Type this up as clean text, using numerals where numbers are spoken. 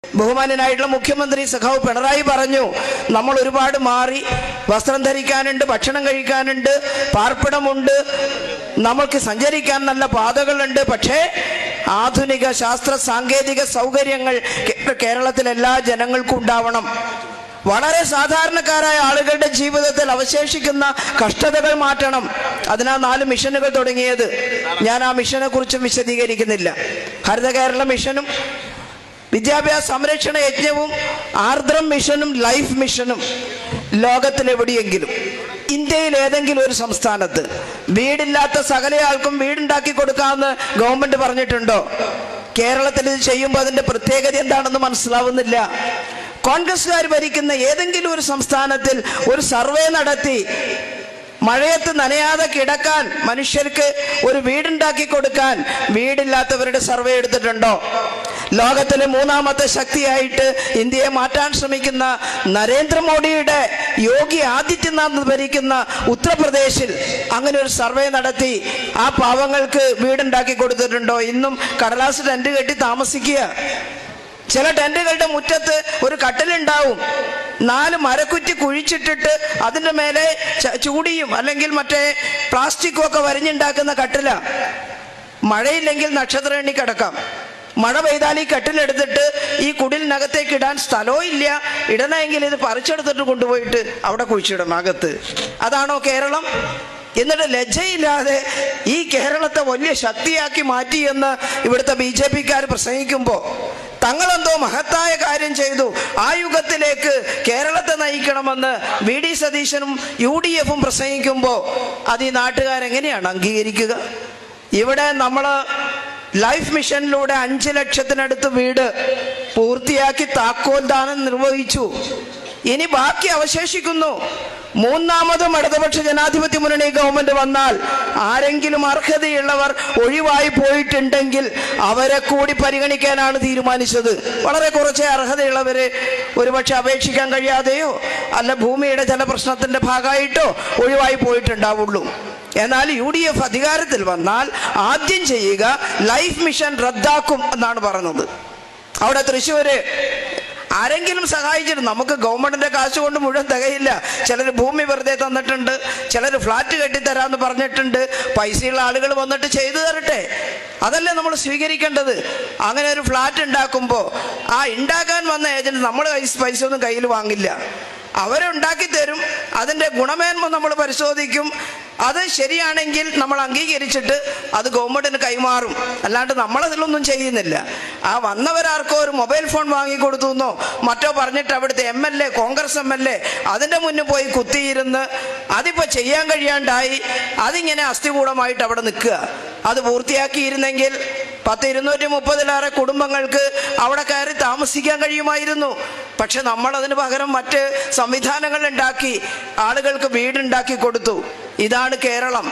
ബഹുമാന്യനായിട്ടുള്ള മുഖ്യമന്ത്രി സഖാവ് പിണറായി പറഞ്ഞു, നമ്മൾ ഒരുപാട് മാറി, വസ്ത്രം ധരിക്കാനുണ്ട്, ഭക്ഷണം കഴിക്കാനുണ്ട്, പാർപ്പിടമുണ്ട്, നമ്മൾക്ക് സഞ്ചരിക്കാൻ നല്ല പാതകളുണ്ട്. പക്ഷേ ആധുനിക ശാസ്ത്ര സാങ്കേതിക സൗകര്യങ്ങൾ കേരളത്തിലെ എല്ലാ ജനങ്ങൾക്കും ഉണ്ടാവണം. വളരെ സാധാരണക്കാരായ ആളുകളുടെ ജീവിതത്തിൽ അവശേഷിക്കുന്ന കഷ്ടതകൾ മാറ്റണം. അതിനാ 4 മിഷനുകൾ തുടങ്ങിയത്. ഞാൻ ആ മിഷനെ കുറിച്ചും വിശദീകരിക്കുന്നില്ല. ഹരിത കേരള മിഷനും വിദ്യാഭ്യാസ സംരക്ഷണ യജ്ഞവും ആർദ്രം മിഷനും ലൈഫ് മിഷനും ലോകത്തിലെവിടെയെങ്കിലും ഇന്ത്യയിൽ ഏതെങ്കിലും ഒരു സംസ്ഥാനത്ത് വീടില്ലാത്ത സകലയാൾക്കും വീടുണ്ടാക്കി കൊടുക്കാമെന്ന് ഗവൺമെന്റ് പറഞ്ഞിട്ടുണ്ടോ? കേരളത്തിൽ ഇത് ചെയ്യുമ്പോൾ അതിന്റെ പ്രത്യേകത എന്താണെന്ന് മനസ്സിലാവുന്നില്ല. കോൺഗ്രസ്സുകാർ ഭരിക്കുന്ന ഏതെങ്കിലും ഒരു സംസ്ഥാനത്തിൽ ഒരു സർവേ നടത്തി മഴയത്ത് നനയാതെ കിടക്കാൻ മനുഷ്യർക്ക് ഒരു വീടുണ്ടാക്കി കൊടുക്കാൻ വീടില്ലാത്തവരുടെ സർവേ എടുത്തിട്ടുണ്ടോ? ലോകത്തിലെ 3ാമത്തെ ശക്തിയായിട്ട് ഇന്ത്യയെ മാറ്റാൻ ശ്രമിക്കുന്ന നരേന്ദ്രമോദിയുടെ യോഗി ആദിത്യനാഥ് ഭരിക്കുന്ന ഉത്തർപ്രദേശിൽ അങ്ങനെ ഒരു സർവേ നടത്തി ആ പാവങ്ങൾക്ക് വീടുണ്ടാക്കി കൊടുത്തിട്ടുണ്ടോ? ഇന്നും കടലാസ് ടെന്റ് കെട്ടി താമസിക്കുക. ചില ടെന്റുകളുടെ മുറ്റത്ത് ഒരു കട്ടിലുണ്ടാവും, 4 മരക്കുറ്റി കുഴിച്ചിട്ടിട്ട് അതിൻ്റെ മേലെ ചൂടിയും അല്ലെങ്കിൽ മറ്റേ പ്ലാസ്റ്റിക്കും ഒക്കെ വരിഞ്ഞുണ്ടാക്കുന്ന കട്ടില. മഴയില്ലെങ്കിൽ നക്ഷത്ര എണ്ണി കിടക്കാം. മഴ പെയ്താൽ ഈ കട്ടിലെടുത്തിട്ട് ഈ കുടിലിനകത്തേക്ക് ഇടാൻ സ്ഥലവും ഇല്ല. ഇടണമെങ്കിൽ ഇത് പറിച്ചെടുത്തിട്ട് കൊണ്ടുപോയിട്ട് അവിടെ കുഴിച്ചിടണം അകത്ത്. അതാണോ കേരളം? എന്നിട്ട് ലജ്ജയില്ലാതെ ഈ കേരളത്തെ വലിയ ശക്തിയാക്കി മാറ്റിയെന്ന് ഇവിടുത്തെ BJP-ക്കാർ പ്രസംഗിക്കുമ്പോൾ തങ്ങളെന്തോ മഹത്തായ കാര്യം ചെയ്തു, ആ യുഗത്തിലേക്ക് കേരളത്തെ നയിക്കണമെന്ന് VD സതീശനും UDF-ഉം പ്രസംഗിക്കുമ്പോൾ അത് ഈ നാട്ടുകാരെങ്ങനെയാണ് അംഗീകരിക്കുക? ഇവിടെ നമ്മൾ ലൈഫ് മിഷനിലൂടെ 5 ലക്ഷത്തിനടുത്ത് വീട് പൂർത്തിയാക്കി താക്കോൽദാനം നിർവഹിച്ചു. ഇനി ബാക്കി അവശേഷിക്കുന്നു. 3ാമതും ഇടതുപക്ഷ ജനാധിപത്യ മുന്നണി ഗവൺമെന്റ് വന്നാൽ ആരെങ്കിലും അർഹതയുള്ളവർ ഒഴിവായി പോയിട്ടുണ്ടെങ്കിൽ അവരെ കൂടി പരിഗണിക്കാനാണ് തീരുമാനിച്ചത്. വളരെ കുറച്ചേ അർഹതയുള്ളവരെ ഒരുപക്ഷെ അപേക്ഷിക്കാൻ കഴിയാതെയോ അല്ല ഭൂമിയുടെ ചില പ്രശ്നത്തിന്റെ ഭാഗമായിട്ടോ ഒഴിവായി പോയിട്ടുണ്ടാവുള്ളൂ. എന്നാൽ UDF അധികാരത്തിൽ വന്നാൽ ആദ്യം ചെയ്യുക ലൈഫ് മിഷൻ റദ്ദാക്കും എന്നാണ് പറഞ്ഞത്. അവിടെ തൃശ്ശൂര് ആരെങ്കിലും സഹായിച്ചിട്ട് നമുക്ക് ഗവൺമെന്റിന്റെ കാശ് കൊണ്ട് മുഴുവൻ തികയില്ല. ചിലർ ഭൂമി വെറുതെ തന്നിട്ടുണ്ട്, ചിലർ ഫ്ലാറ്റ് കെട്ടിത്തരാന്ന് പറഞ്ഞിട്ടുണ്ട്. പൈസയുള്ള ആളുകൾ വന്നിട്ട് ചെയ്തു തരട്ടെ, അതല്ലേ നമ്മൾ സ്വീകരിക്കേണ്ടത്. അങ്ങനെ ഒരു ഫ്ലാറ്റ് ഉണ്ടാക്കുമ്പോൾ ആ ഉണ്ടാക്കാൻ വന്ന ഏജന്റ് നമ്മൾ പൈസ ഒന്നും കയ്യിൽ വാങ്ങില്ല, അവരുണ്ടാക്കി തരും. അതിൻ്റെ ഗുണമേന്മ നമ്മൾ പരിശോധിക്കും. അത് ശരിയാണെങ്കിൽ നമ്മൾ അംഗീകരിച്ചിട്ട് അത് ഗവൺമെന്റിന് കൈമാറും. അല്ലാണ്ട് നമ്മളതിലൊന്നും ചെയ്യുന്നില്ല. ആ വന്നവരാർക്കോ ഒരു മൊബൈൽ ഫോൺ വാങ്ങിക്കൊടുത്തു എന്നോ മറ്റോ പറഞ്ഞിട്ട് അവിടുത്തെ MLA കോൺഗ്രസ് MLA അതിൻ്റെ മുന്നിൽ പോയി കുത്തിയിരുന്ന് അതിപ്പോൾ ചെയ്യാൻ കഴിയാണ്ടായി അതിങ്ങനെ അസ്ഥികൂടമായിട്ട് അവിടെ നിൽക്കുക. അത് പൂർത്തിയാക്കിയിരുന്നെങ്കിൽ 230-ലേറെ കുടുംബങ്ങൾക്ക് അവിടെ കയറി താമസിക്കാൻ കഴിയുമായിരുന്നു. പക്ഷെ നമ്മൾ അതിന് പകരം മറ്റ് സംവിധാനങ്ങൾ ഉണ്ടാക്കി ആളുകൾക്ക് വീടുണ്ടാക്കി കൊടുത്തു. ഇതാണ് കേരളം.